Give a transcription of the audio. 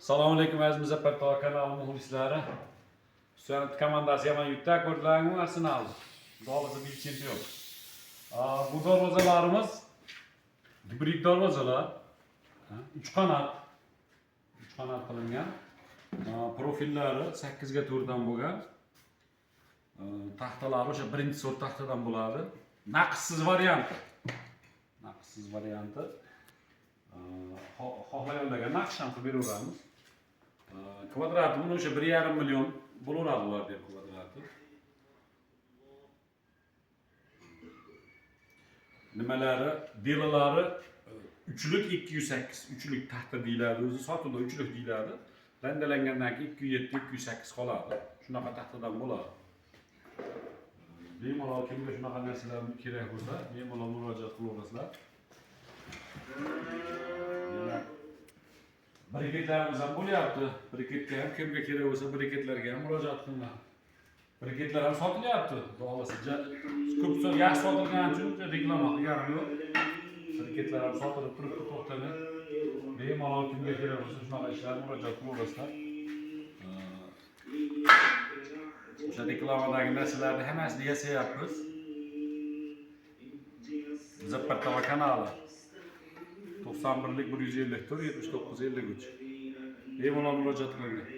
Assalomu alaykum aziz Muzaffartog' kanali muxlislari. Hüseyinov komandasi yomon yutdi, ko'rdinglarmi Arsenal? Dolası bir chempion. Bu darvozalarimiz gibrid darvozalar. 3 qanat. 3 qanat qilingan. Profillari 8 ga to'rtdan bo'lgan. Taxtalari o'sha birinchi sort taxtadan bo'ladi. Naqshsiz varianti. Naqshsiz varianti. Xohlaganlarga naqsh ham qilib beraveramiz. Kvadrati buni o'sha 1,5 million bo'laveradi ular deb kvadrati. Nimalari, delalari uchlik 208, uchlik taxta deyiladi, o'zi sotuvda uchlik deyiladi. Rendelangandan keyin 207, 208 qoladi. Shunaqa taxtadan bo'ladi. Bemalol kimga shunaqa narsalar kerak bo'lsa, bemalol murojaat qilaverasizlar. Briketlarimiz ham bo'lyapti. Briketga ham kimga kerak bo'lsa briketlarga ham murojaat qilinglar. Briketlar ham sotilyapti. Dolasi ko'p yaxshi sotilgani uchun reklama qilganim yo'q. Briketlar ham sotilib turibdi, to'xtamay. Bemalol kimga kerak bo'lsa shunaqa ishlarga murojaat qilaverasizlar. O'sha reklamadagi narsalarni hammasini yasayapmiz. Muzaffartog' kanali 91 154 79 53. Bemalol murojaat qiling.